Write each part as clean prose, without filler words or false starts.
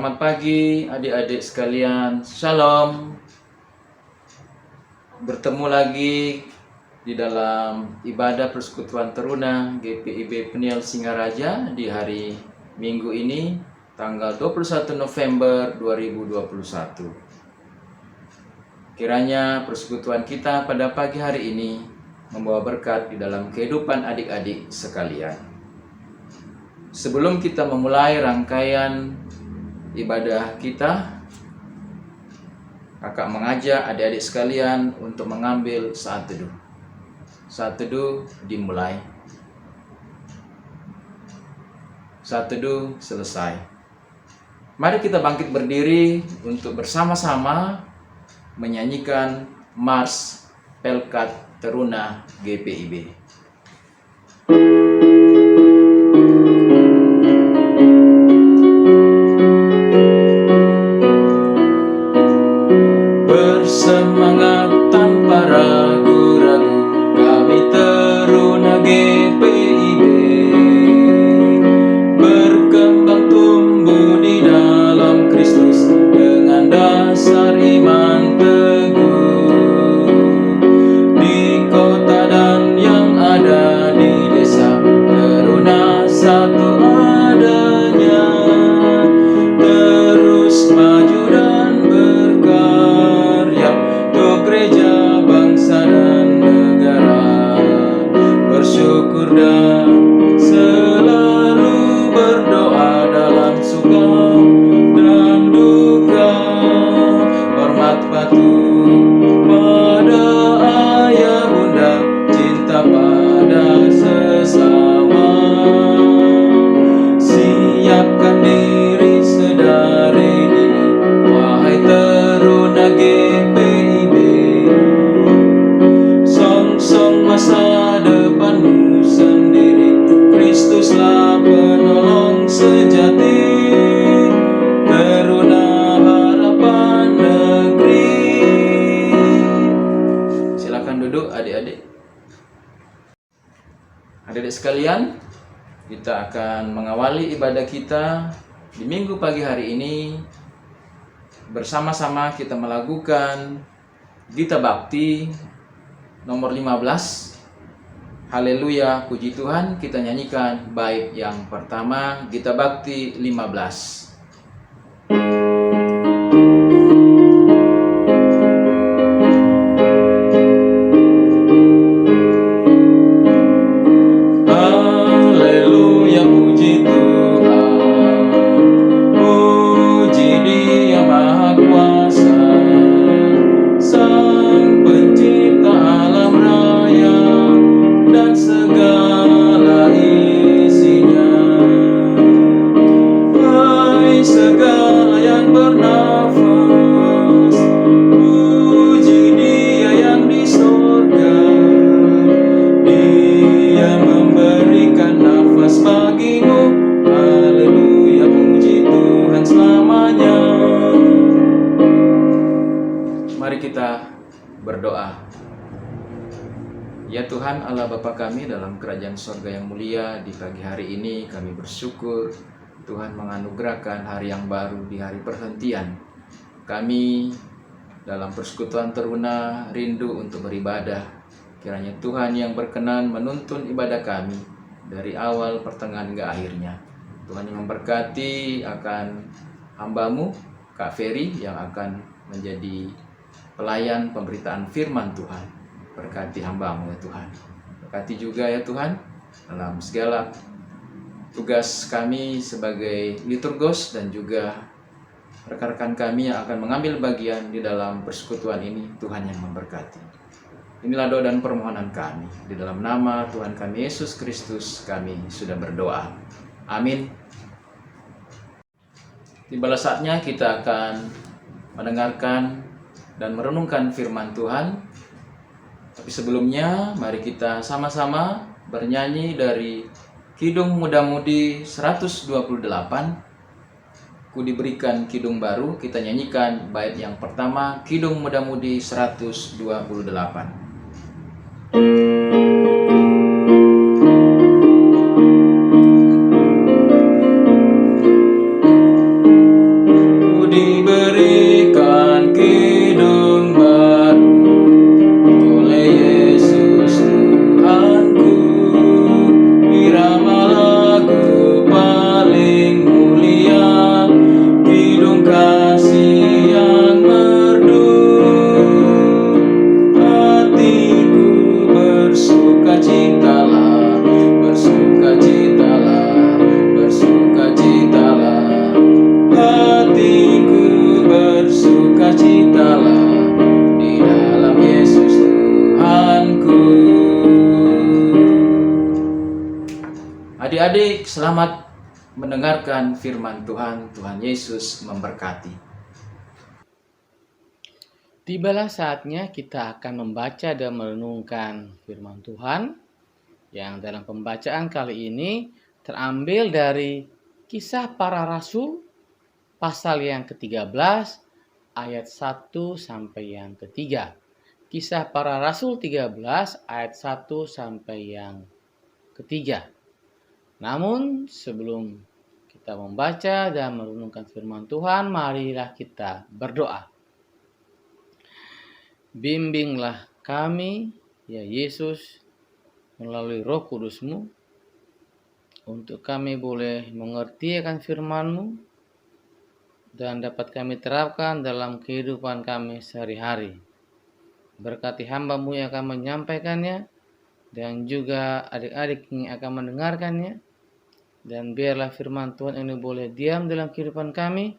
Selamat pagi adik-adik sekalian, Shalom. Bertemu lagi di dalam ibadah persekutuan teruna GPIB Peniel Singaraja di hari Minggu ini, tanggal 21 November 2021. Kiranya persekutuan kita pada pagi hari ini membawa berkat di dalam kehidupan adik-adik sekalian. Sebelum kita memulai rangkaian ibadah kita, kakak mengajak adik-adik sekalian untuk mengambil saat teduh. Saat teduh dimulai. Saat teduh selesai. Mari kita bangkit berdiri untuk bersama-sama menyanyikan Mars Pelkat Teruna GPIB. Bersemangat tanpa ragu-ragu, kami teruna GPIB, berkembang tumbuh di dalam Kristus dengan dasar iman teguh. Di kota dan yang ada di desa, teruna satu adanya, terus maju dan berkarya untuk gereja, bangsa dan negara. Bersyukur dan selalu berdoa dalam suka dan duka. Hormat patuh pada ayah bunda, cinta pada sesama. Siapkan diri sedari dini, wahai teruna GPIB. Song-song masa depanmu sendiri, Kristuslah penolong sejati. Teruna harapan negeri. Silakan duduk adik-adik. Adik-adik sekalian, kita akan mengawali ibadah kita di minggu pagi hari ini. Bersama-sama kita melakukan Gita Bakti nomor 15. Haleluya, puji Tuhan. Kita nyanyikan bait yang pertama, Gita Bakti 15. Haleluya, puji Tuhan, puji Dia Maha Kuasa, Sang Pencipta alam raya dan segala isinya. Hai segala yang bernafas, puji Dia yang di surga. Dia memberikan nafas bagimu. Haleluya, puji Tuhan selamanya. Mari kita berdoa. Ya Tuhan Allah Bapa kami dalam kerajaan sorga yang mulia, di pagi hari ini kami bersyukur Tuhan menganugerahkan hari yang baru di hari perhentian. Kami dalam persekutuan teruna rindu untuk beribadah. Kiranya Tuhan yang berkenan menuntun ibadah kami dari awal, pertengahan hingga akhirnya. Tuhan yang memberkati akan hamba-Mu Kak Ferry yang akan menjadi pelayan pemberitaan firman Tuhan. Berkati hamba-Mu ya Tuhan. Berkati juga ya Tuhan dalam segala tugas kami sebagai liturgos dan juga rekan-rekan kami yang akan mengambil bagian di dalam persekutuan ini. Tuhan yang memberkati. Inilah doa dan permohonan kami. Di dalam nama Tuhan kami Yesus Kristus kami sudah berdoa. Amin. Tibalah saatnya kita akan mendengarkan dan merenungkan firman Tuhan. Tapi sebelumnya mari kita sama-sama bernyanyi dari Kidung Muda-Mudi 128. Ku diberikan kidung baru. Kita nyanyikan bait yang pertama, Kidung Muda-Mudi 128. Adik-adik, selamat mendengarkan firman Tuhan. Tuhan Yesus memberkati. Tibalah saatnya kita akan membaca dan merenungkan firman Tuhan yang dalam pembacaan kali ini terambil dari Kisah Para Rasul pasal yang ke-13 ayat 1 sampai yang ketiga. Kisah Para Rasul 13 ayat 1 sampai yang ketiga. Namun sebelum kita membaca dan merenungkan firman Tuhan, marilah kita berdoa. Bimbinglah kami, ya Yesus, melalui Roh Kudus-Mu, untuk kami boleh mengerti akan firman-Mu dan dapat kami terapkan dalam kehidupan kami sehari-hari. Berkati hamba-Mu yang akan menyampaikannya, dan juga adik-adik yang akan mendengarkannya, dan biarlah firman Tuhan ini boleh diam dalam kehidupan kami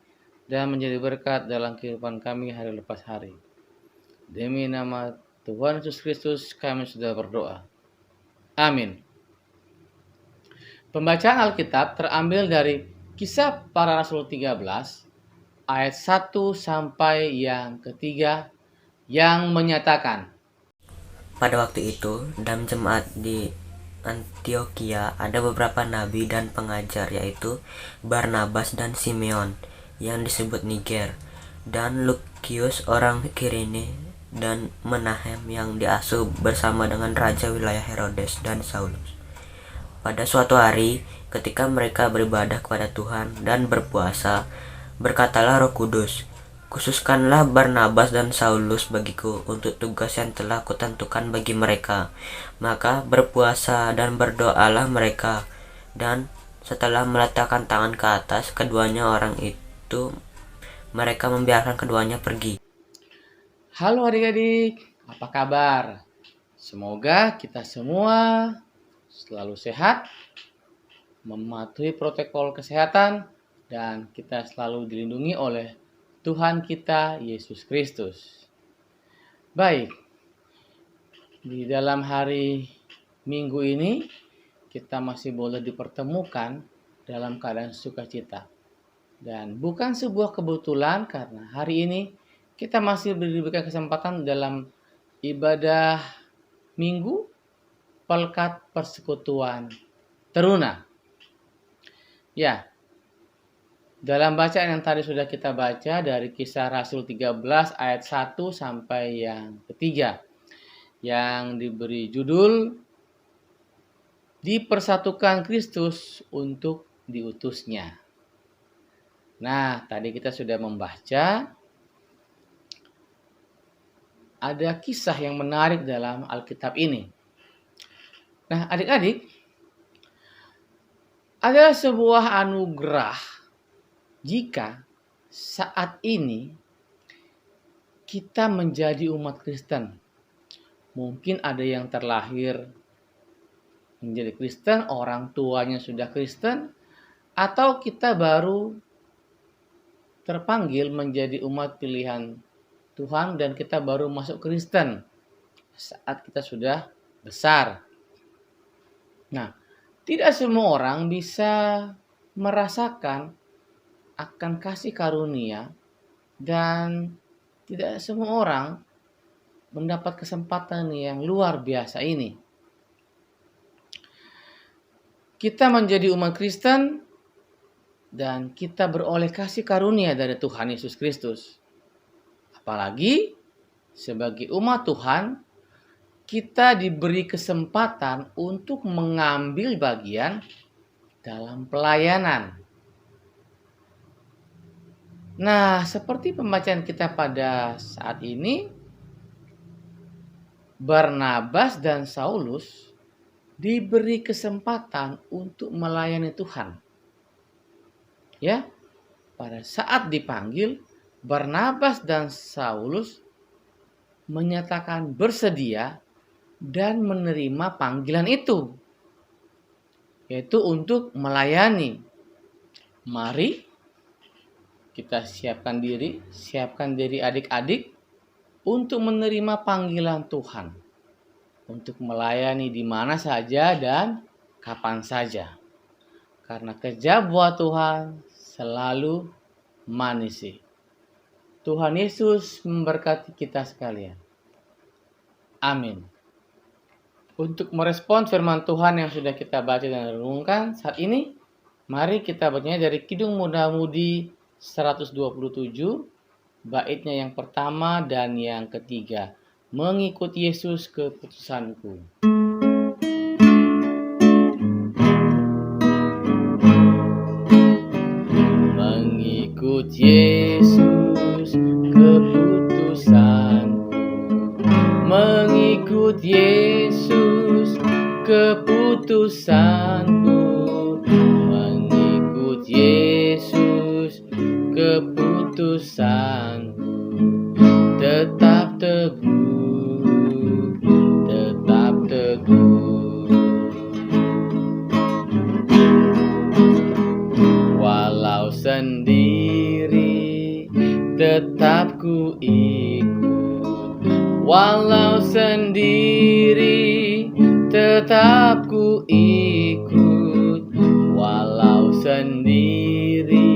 dan menjadi berkat dalam kehidupan kami hari lepas hari. Demi nama Tuhan Yesus Kristus kami sudah berdoa. Amin. Pembacaan Alkitab terambil dari Kisah Para Rasul 13 ayat 1 sampai yang ketiga yang menyatakan, Pada waktu itu, dalam jemaat di Antioquia ada beberapa nabi dan pengajar, yaitu Barnabas dan Simeon yang disebut Niger, dan Lukius orang Kirene, dan Menahem yang diasuh bersama dengan raja wilayah Herodes dan Saulus. Pada suatu hari, ketika mereka beribadah kepada Tuhan dan berpuasa, berkatalah Roh Kudus, "Khususkanlah Barnabas dan Saulus bagiku untuk tugas yang telah kutentukan bagi mereka." Maka berpuasa dan berdoalah mereka, dan setelah meletakkan tangan ke atas keduanya orang itu, mereka membiarkan keduanya pergi. Halo adik-adik, apa kabar? Semoga kita semua selalu sehat, mematuhi protokol kesehatan, dan kita selalu dilindungi oleh Tuhan kita Yesus Kristus. Baik, di dalam hari Minggu ini kita masih boleh dipertemukan dalam keadaan sukacita. Dan bukan sebuah kebetulan karena hari ini kita masih diberikan kesempatan dalam ibadah Minggu Pelkat Persekutuan Teruna. Ya, dalam bacaan yang tadi sudah kita baca dari Kisah Rasul 13 ayat 1 sampai yang ketiga, yang diberi judul Dipersatukan Kristus untuk diutusnya. Nah, tadi kita sudah membaca ada kisah yang menarik dalam Alkitab ini. Nah, adik-adik, adalah sebuah anugerah jika saat ini kita menjadi umat Kristen. Mungkin ada yang terlahir menjadi Kristen, orang tuanya sudah Kristen, atau kita baru terpanggil menjadi umat pilihan Tuhan dan kita baru masuk Kristen saat kita sudah besar. Nah, tidak semua orang bisa merasakan akan kasih karunia dan tidak semua orang mendapat kesempatan yang luar biasa ini. Kita menjadi umat Kristen dan kita beroleh kasih karunia dari Tuhan Yesus Kristus. Apalagi sebagai umat Tuhan, kita diberi kesempatan untuk mengambil bagian dalam pelayanan. Nah, seperti pembacaan kita pada saat ini, Barnabas dan Saulus diberi kesempatan untuk melayani Tuhan. Ya, pada saat dipanggil, Barnabas dan Saulus menyatakan bersedia dan menerima panggilan itu, yaitu untuk melayani. Mari kita siapkan diri adik-adik untuk menerima panggilan Tuhan, untuk melayani di mana saja dan kapan saja. karena kerja buah Tuhan selalu manis. Tuhan Yesus memberkati kita sekalian. Amin. Untuk merespon firman Tuhan yang sudah kita baca dan renungkan saat ini, mari kita bacanya dari Kidung Muda-Mudi 127, baitnya yang pertama dan yang ketiga. Mengikut Yesus keputusanku. Mengikut Yesus keputusanku. Mengikut Yesus keputusanku. Mengikut Yesus keputusanku. Tetap teguh, tetap teguh. Walau sendiri tetap ku ikut. Walau sendiri tetap ku ikut. Walau sendiri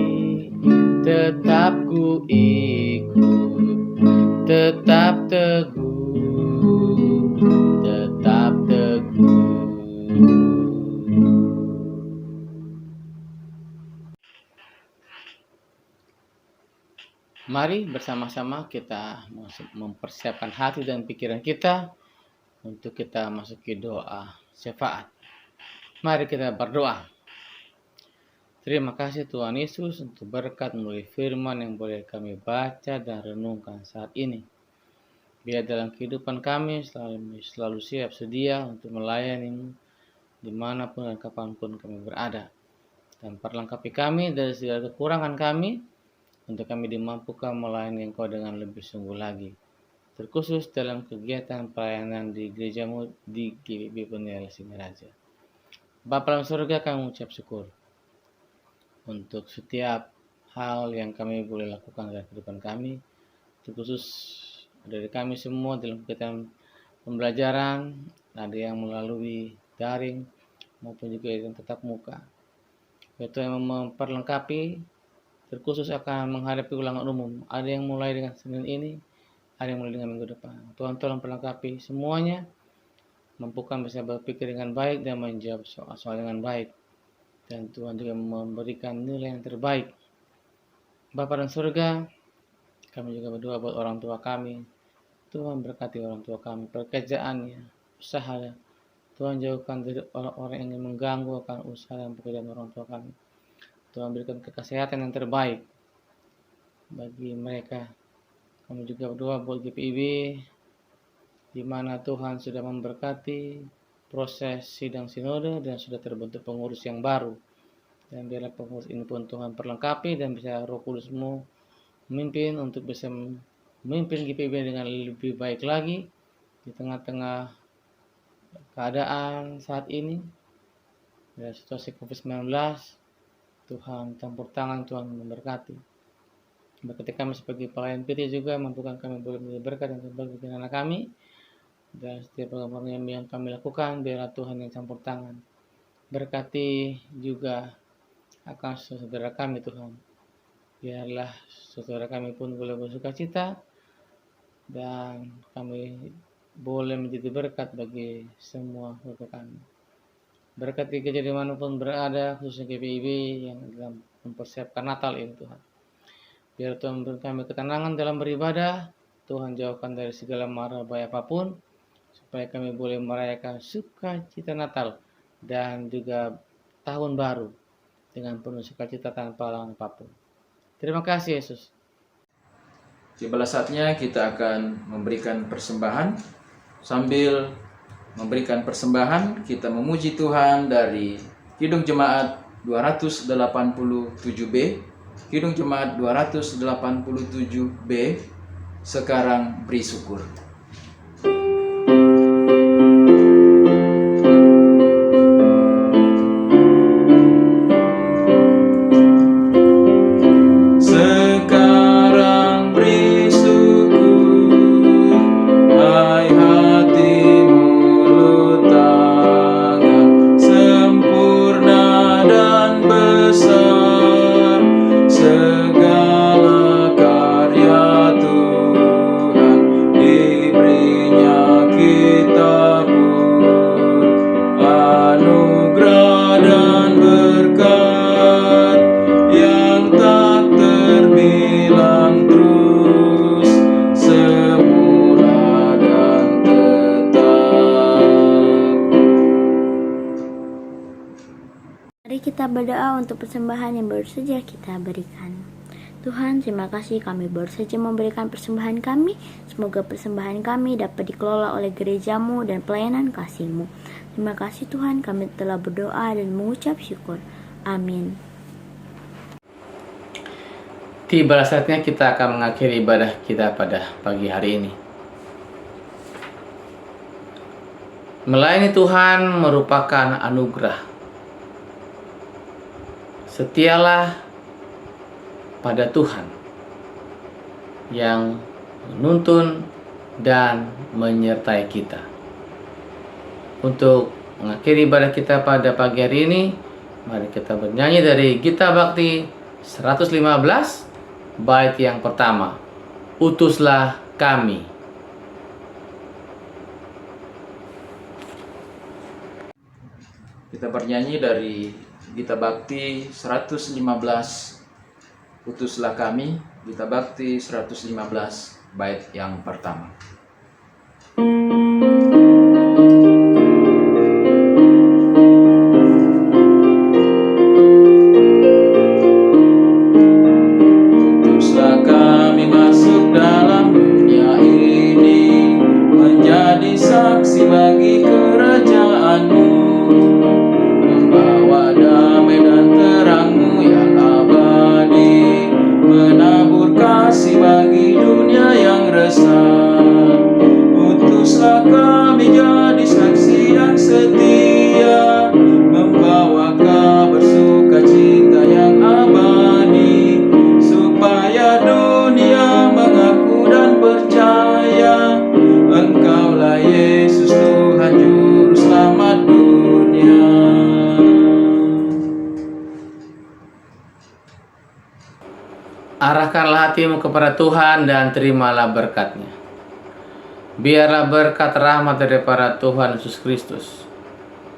tetap ku ikut. Tetap teguh, tetap teguh. Mari bersama-sama kita mempersiapkan hati dan pikiran kita untuk kita masuki doa syafaat. Mari kita berdoa. Terima kasih Tuhan Yesus untuk berkat melalui firman yang boleh kami baca dan renungkan saat ini. Biar dalam kehidupan kami selalu siap sedia untuk melayani dimanapun dan kapanpun kami berada. Dan perlengkapi kami dari segala kekurangan kami, untuk kami dimampukan melayani Engkau dengan lebih sungguh lagi. Terkhusus dalam kegiatan pelayanan di gerejamu di GBB Pendidikan Singaraja. Bapa dalam surga, kami mengucap syukur untuk setiap hal yang kami boleh lakukan dalam kehidupan kami. Terkhusus dari kami semua dalam kegiatan pembelajaran, ada yang melalui daring maupun juga yang tetap muka. Itu yang memperlengkapi, terkhusus akan menghadapi ulangan umum. Ada yang mulai dengan Senin ini, ada yang mulai dengan minggu depan. Tuhan tolong perlengkapi semuanya, mampukan bisa berpikir dengan baik dan menjawab soal-soal dengan baik. Dan Tuhan juga memberikan nilai yang terbaik. Bapa dan surga, kami juga berdoa buat orang tua kami. Tuhan berkati orang tua kami, pekerjaannya, usaha. Tuhan jauhkan dari orang-orang yang ingin mengganggu akan usaha dan pekerjaan orang tua kami. Tuhan berikan kesehatan yang terbaik bagi mereka. Kami juga berdoa buat GPIB, di mana Tuhan sudah memberkati proses sidang sinode dan sudah terbentuk pengurus yang baru. Dan biarlah pengurus ini pun Tuhan perlengkapi dan bisa Roh Kudus-Mu memimpin untuk bisa memimpin GPIB dengan lebih baik lagi di tengah-tengah keadaan saat ini dan situasi COVID-19. Tuhan campur tangan, Tuhan memberkati. Berkati kami sebagai pelayan PT juga, mampukan kami boleh menjadi berkat dan terbaik bagi anak kami. Dan setiap program yang kami lakukan, biarlah Tuhan yang campur tangan. Berkati juga akan saudara kami Tuhan. Biarlah saudara kami pun boleh bersuka cita dan kami boleh menjadi berkat bagi semua keluarga kami. Berkati gereja dimanapun berada, khususnya GPIB yang dalam mempersiapkan Natal ini Tuhan. Biar Tuhan memberi kami ketenangan dalam beribadah, Tuhan jauhkan dari segala mara bahaya apapun, supaya kami boleh merayakan sukacita Natal dan juga tahun baru dengan penuh sukacita tanpa halangan apapun. Terima kasih Yesus. Tibalah saatnya kita akan memberikan persembahan. Sambil memberikan persembahan, kita memuji Tuhan dari Kidung Jemaat 287B. Kidung Jemaat 287B, Sekarang Beri Syukur. kita berdoa untuk persembahan yang baru saja kita berikan. Tuhan, terima kasih kami baru saja memberikan persembahan kami. Semoga persembahan kami dapat dikelola oleh gerejamu dan pelayanan kasih-Mu. Terima kasih Tuhan, kami telah berdoa dan mengucap syukur. Amin. Tiba saatnya kita akan mengakhiri ibadah kita pada pagi hari ini. Melayani Tuhan merupakan anugerah. Setialah pada Tuhan yang menuntun dan menyertai kita. Untuk mengakhiri ibadah kita pada pagi hari ini, mari kita bernyanyi dari Gita Bakti 115, bait yang pertama, Utuslah Kami. Kita bernyanyi dari Gita Bakti 115, Utuslah Kami. Gita Bakti 115, bait yang pertama. Utuslah kami masuk dalam dunia ini, menjadi saksi bagi kerajaan-Mu, membawa damai dan terang-Mu yang abadi, menabur kasih bagi dunia yang resah. Utuslah kami jadi saksi yang setia, membawa kabar sukacita yang abadi, supaya dunia mengaku dan percaya Engkaulah Yesus Tuhan Juru Selamat dunia. Arahkanlah hatimu kepada Tuhan dan terimalah berkat-Nya. Biarlah berkat rahmat daripada Tuhan Yesus Kristus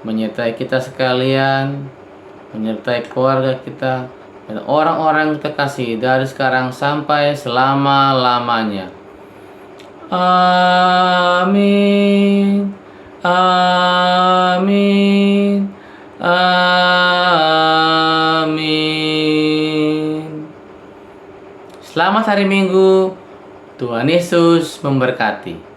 menyertai kita sekalian, menyertai keluarga kita, dan orang-orang yang kita kasih dari sekarang sampai selama-lamanya. Amin. Amin. Amin. Selamat hari Minggu. Tuhan Yesus memberkati.